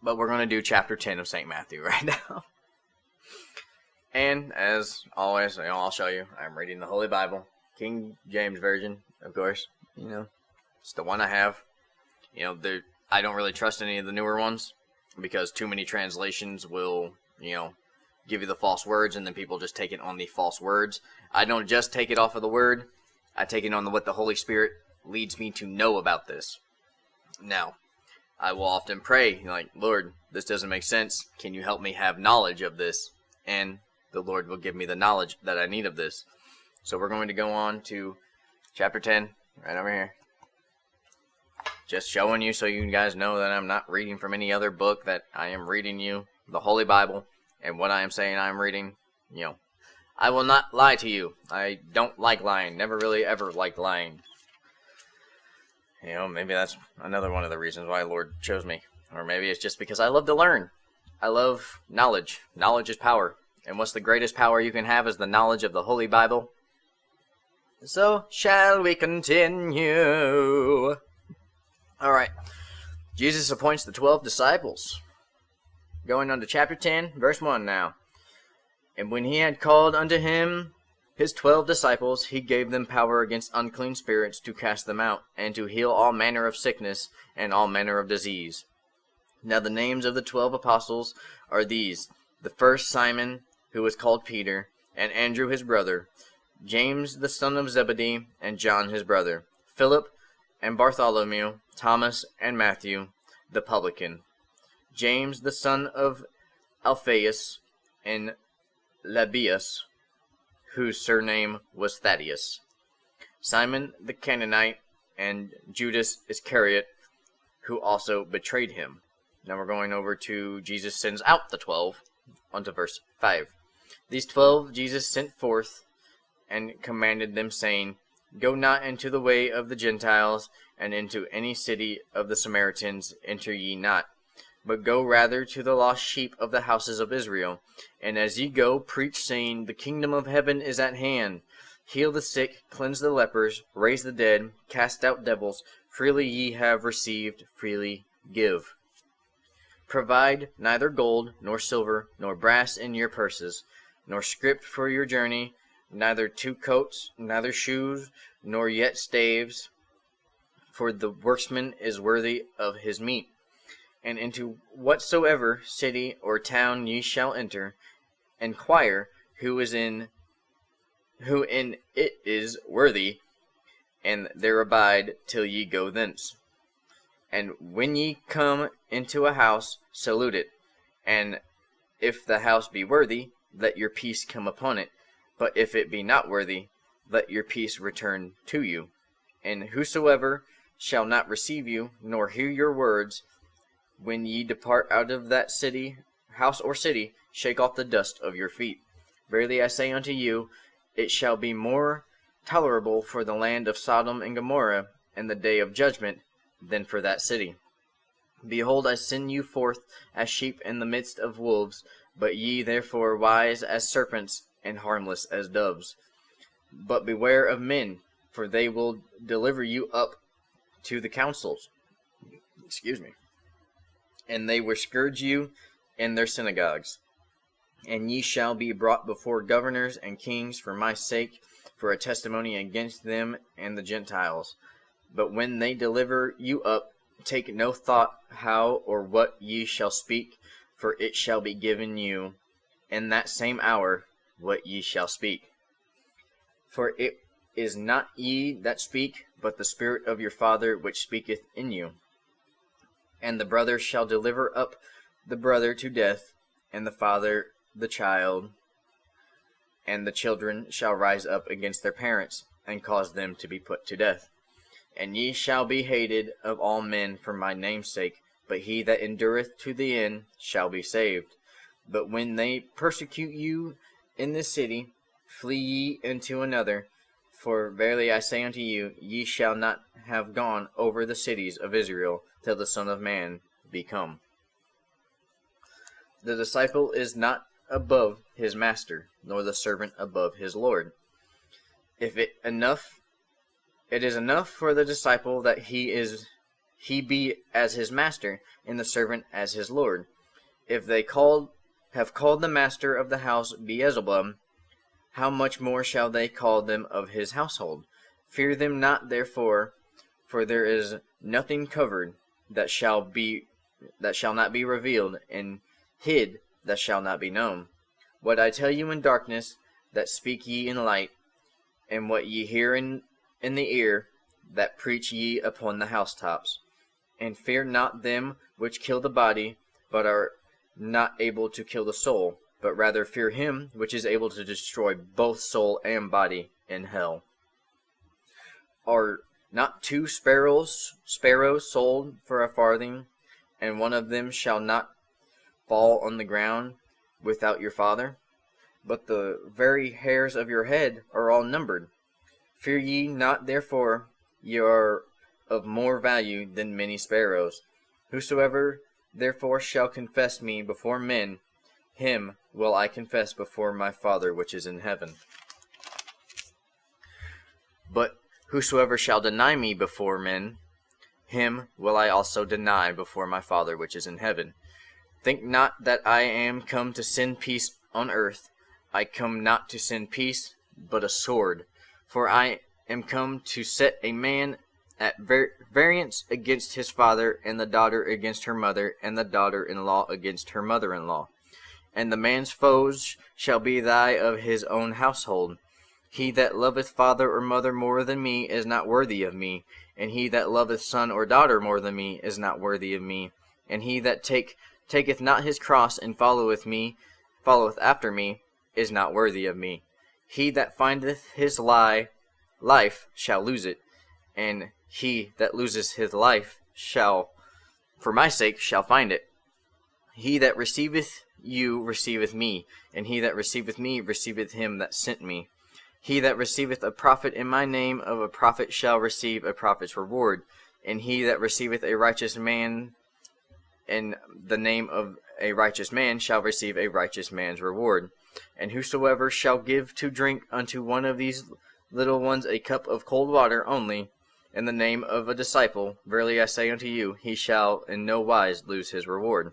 but we're going to do chapter 10 of St. Matthew right now. And as always, I'll show you, I'm reading the Holy Bible, King James Version, of course. It's the one I have. I don't really trust any of the newer ones because too many translations will, give you the false words, and then people just take it on the false words. I don't just take it off of the word. I take it on what the Holy Spirit leads me to know about this. Now, I will often pray, Lord, this doesn't make sense. Can you help me have knowledge of this? And the Lord will give me the knowledge that I need of this. So we're going to go on to chapter 10, right over here. Just showing you so you guys know that I'm not reading from any other book, that I am reading you the Holy Bible. And what I am saying I'm reading, I will not lie to you. I don't like lying. Never really ever liked lying. Maybe that's another one of the reasons why the Lord chose me. Or maybe it's just because I love to learn. I love knowledge. Knowledge is power. And what's the greatest power you can have is the knowledge of the Holy Bible. So, shall we continue? Alright. Jesus appoints the 12 disciples. Going on to chapter 10, verse 1 now. And when he had called unto him his 12 disciples, he gave them power against unclean spirits to cast them out, and to heal all manner of sickness and all manner of disease. Now the names of the 12 apostles are these: the first Simon, who was called Peter, and Andrew his brother, James the son of Zebedee, and John his brother, Philip and Bartholomew, Thomas and Matthew the publican, James the son of Alphaeus, and Lebbaeus, whose surname was Thaddeus, Simon the Canaanite, and Judas Iscariot, who also betrayed him. Now we're going over to Jesus sends out the 12, onto verse 5. These 12 Jesus sent forth, and commanded them, saying, Go not into the way of the Gentiles, and into any city of the Samaritans enter ye not, but go rather to the lost sheep of the houses of Israel. And as ye go, preach, saying, The kingdom of heaven is at hand. Heal the sick, cleanse the lepers, raise the dead, cast out devils. Freely ye have received, freely give. Provide neither gold, nor silver, nor brass in your purses, nor scrip for your journey, neither 2 coats, neither shoes, nor yet staves, for the workman is worthy of his meat. And into whatsoever city or town ye shall enter, inquire who in it is worthy, and there abide till ye go thence. And when ye come into a house, salute it. And if the house be worthy, let your peace come upon it. But if it be not worthy, let your peace return to you. And whosoever shall not receive you, nor hear your words, when ye depart out of that house or city, shake off the dust of your feet. Verily I say unto you, it shall be more tolerable for the land of Sodom and Gomorrah in the day of judgment than for that city. Behold, I send you forth as sheep in the midst of wolves, but ye therefore wise as serpents, and harmless as doves. But beware of men, for they will deliver you up to the councils. And they will scourge you in their synagogues. And ye shall be brought before governors and kings for my sake, for a testimony against them and the Gentiles. But when they deliver you up, take no thought how or what ye shall speak, for it shall be given you in that same hour what ye shall speak. For it is not ye that speak, but the Spirit of your Father which speaketh in you. And the brother shall deliver up the brother to death, and the father the child, and the children shall rise up against their parents, and cause them to be put to death. And ye shall be hated of all men for my name's sake, but he that endureth to the end shall be saved. But when they persecute you in this city, flee ye into another. For verily I say unto you, ye shall not have gone over the cities of Israel till the Son of Man be come. The disciple is not above his master, nor the servant above his Lord. It is enough for the disciple that he is he be as his master, and the servant as his lord. If they have called the master of the house Beelzebub, how much more shall they call them of his household? Fear them not, therefore, for there is nothing covered that shall not be revealed, and hid that shall not be known. What I tell you in darkness, that speak ye in light, and what ye hear in the ear, that preach ye upon the housetops. And fear not them which kill the body, but are not able to kill the soul, but rather fear him which is able to destroy both soul and body in hell. Are not 2 sparrows sold for a farthing, and one of them shall not fall on the ground without your Father? But the very hairs of your head are all numbered. Fear ye not, therefore, ye are of more value than many sparrows. Whosoever therefore shall confess me before men, him will I confess before my Father which is in heaven. But whosoever shall deny me before men, him will I also deny before my Father which is in heaven. Think not that I am come to send peace on earth. I come not to send peace, but a sword. For I am come to set a man at variance against his father, and the daughter against her mother, and the daughter-in-law against her mother-in-law. And the man's foes shall be thy of his own household. He that loveth father or mother more than me is not worthy of me, and he that loveth son or daughter more than me is not worthy of me. And he that taketh not his cross and followeth after me, is not worthy of me. He that findeth his life shall lose it, and he that loses his life shall, for my sake, shall find it. He that receiveth you receiveth me, and he that receiveth me receiveth him that sent me. He that receiveth a prophet in my name of a prophet shall receive a prophet's reward, and he that receiveth a righteous man in the name of a righteous man shall receive a righteous man's reward. And whosoever shall give to drink unto one of these little ones a cup of cold water only, in the name of a disciple, verily I say unto you, he shall in no wise lose his reward.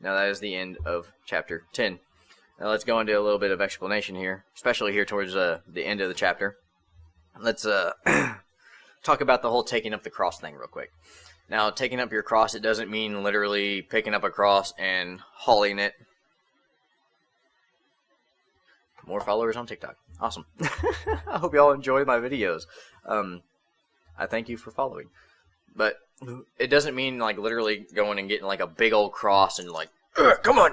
Now that is the end of chapter 10. Now let's go into a little bit of explanation here, especially here towards the end of the chapter. Let's talk about the whole taking up the cross thing real quick. Now, taking up your cross, it doesn't mean literally picking up a cross and hauling it. More followers on TikTok. Awesome. I hope y'all enjoy my videos. I thank you for following. But it doesn't mean like literally going and getting like a big old cross and like, come on.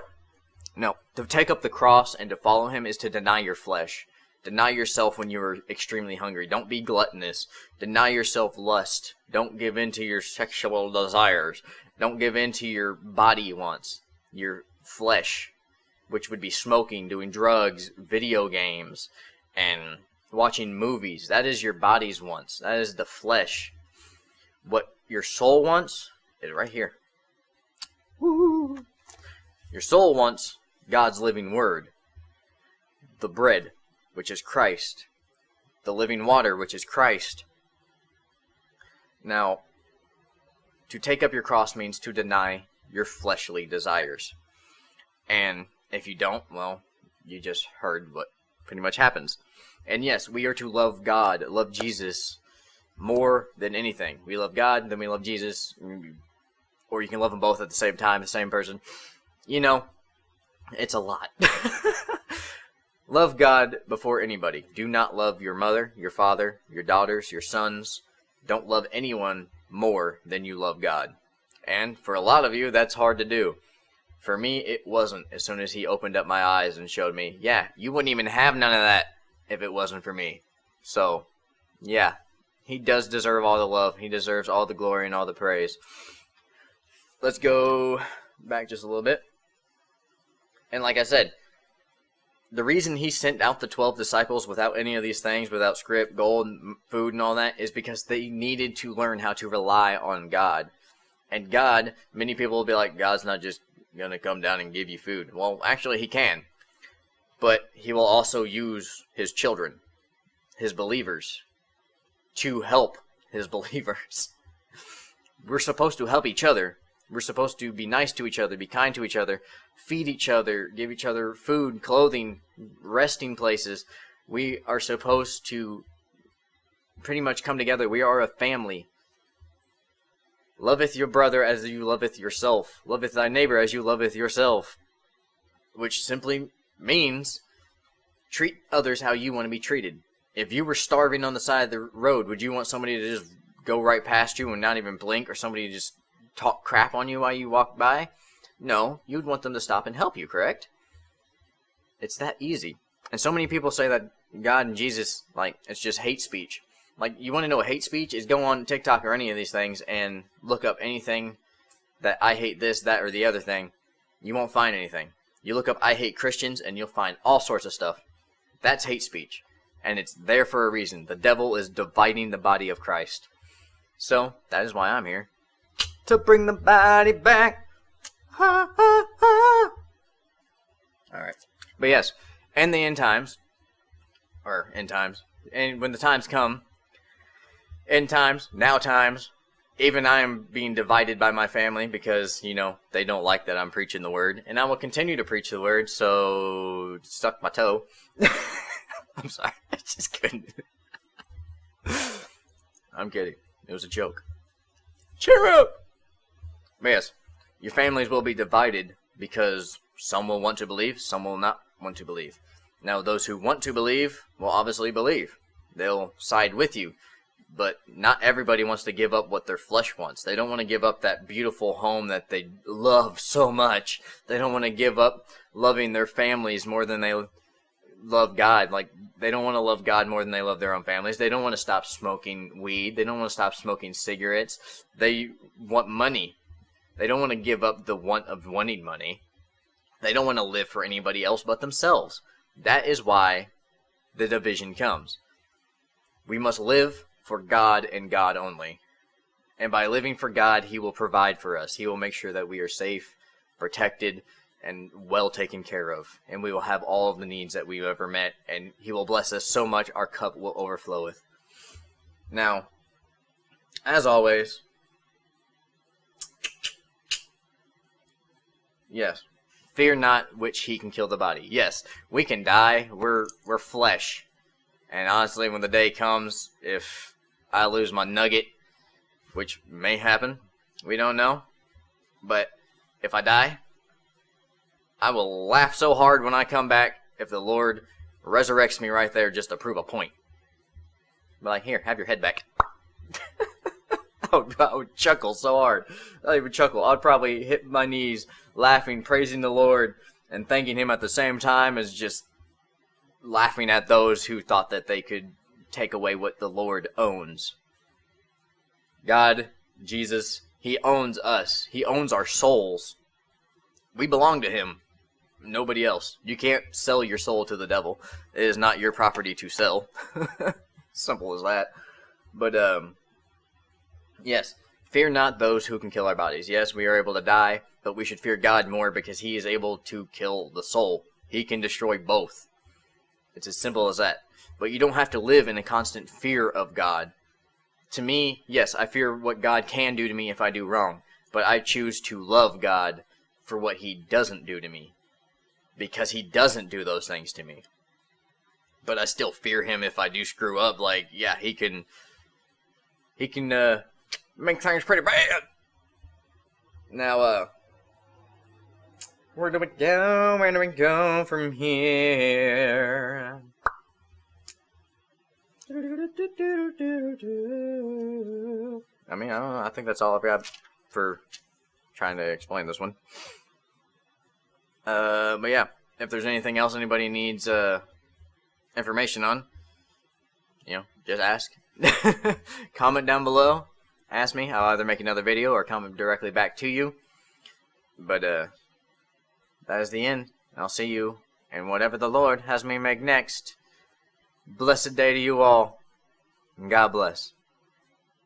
No, to take up the cross and to follow him is to deny your flesh. Deny yourself when you are extremely hungry. Don't be gluttonous. Deny yourself lust. Don't give in to your sexual desires. Don't give in to your body wants. Your flesh, which would be smoking, doing drugs, video games, and watching movies. That is your body's wants. That is the flesh. What your soul wants is right here. Woo! Your soul wants God's living word. The bread, which is Christ. The living water, which is Christ. Now, to take up your cross means to deny your fleshly desires. And if you don't, well, you just heard what pretty much happens. And yes, we are to love God, love Jesus more than anything. We love God, then we love Jesus. Or you can love them both at the same time, the same person. You know, it's a lot. Love God before anybody. Do not love your mother, your father, your daughters, your sons. Don't love anyone more than you love God. And for a lot of you, that's hard to do. For me, it wasn't as soon as he opened up my eyes and showed me, yeah, you wouldn't even have none of that if it wasn't for me. So, yeah, he does deserve all the love. He deserves all the glory and all the praise. Let's go back just a little bit. And like I said, the reason he sent out the 12 disciples without any of these things, without script, gold, food, and all that, is because they needed to learn how to rely on God. And God, many people will be like, God's not just going to come down and give you food. Well, actually, he can. But he will also use his children, his believers, to help his believers. we're supposed to help each other. We're supposed to be nice to each other, be kind to each other, feed each other, give each other food, clothing, resting places. We are supposed to pretty much come together. We are a family. Loveth your brother as you loveth yourself. Loveth thy neighbor as you loveth yourself. Which simply means treat others how you want to be treated. If you were starving on the side of the road, would you want somebody to just go right past you and not even blink, or somebody to just talk crap on you while you walk by? No, you'd want them to stop and help you, correct? It's that easy. And so many people say that God and Jesus, like, it's just hate speech. Like, you want to know what hate speech is? Go on TikTok or any of these things and look up anything that I hate this, that, or the other thing. You won't find anything. You look up I hate Christians and you'll find all sorts of stuff. That's hate speech. And it's there for a reason. The devil is dividing the body of Christ. So, that is why I'm here. To bring the body back. Ha, ha, ha. Alright. But yes, in the end times, and when the times come, end times, now times, even I am being divided by my family because, they don't like that I'm preaching the word. And I will continue to preach the word, so suck my toe. I'm sorry, I just couldn't. I'm kidding. It was a joke. Cheer up! But yes, your families will be divided because some will want to believe, some will not want to believe. Now, those who want to believe will obviously believe. They'll side with you. But not everybody wants to give up what their flesh wants. They don't want to give up that beautiful home that they love so much. They don't want to give up loving their families more than they love God. Like, they don't want to love God more than they love their own families. They don't want to stop smoking weed. They don't want to stop smoking cigarettes. They want money. They don't want to give up the want of wanting money. They don't want to live for anybody else but themselves. That is why the division comes. We must live for God and God only. And by living for God, He will provide for us. He will make sure that we are safe, protected, and well taken care of. And we will have all of the needs that we've ever met. And He will bless us so much our cup will overflow with. Now, as always, yes, fear not which He can kill the body. Yes, we can die. We're flesh. And honestly, when the day comes, if I lose my nugget, which may happen, we don't know. But if I die, I will laugh so hard when I come back if the Lord resurrects me right there just to prove a point. Be like, here, have your head back. I would chuckle so hard. I'd even chuckle. I'd probably hit my knees, laughing, praising the Lord, and thanking Him at the same time as just laughing at those who thought that they could take away what the Lord owns. God, Jesus, He owns us. He owns our souls. We belong to Him. Nobody else. You can't sell your soul to the devil. It is not your property to sell. Simple as that. But, yes, fear not those who can kill our bodies. Yes, we are able to die, but we should fear God more because He is able to kill the soul. He can destroy both. It's as simple as that. But you don't have to live in a constant fear of God. To me, yes, I fear what God can do to me if I do wrong. But I choose to love God for what He doesn't do to me. Because He doesn't do those things to me. But I still fear Him if I do screw up. Like, yeah, He can make things pretty bad. Now, where do we go? Where do we go from here? I mean, I don't know. I think that's all I've got for trying to explain this one. But yeah, if there's anything else anybody needs information on, just ask. Comment down below. Ask me. I'll either make another video or comment directly back to you. But that is the end. I'll see you in whatever the Lord has me make next. Blessed day to you all. And God bless.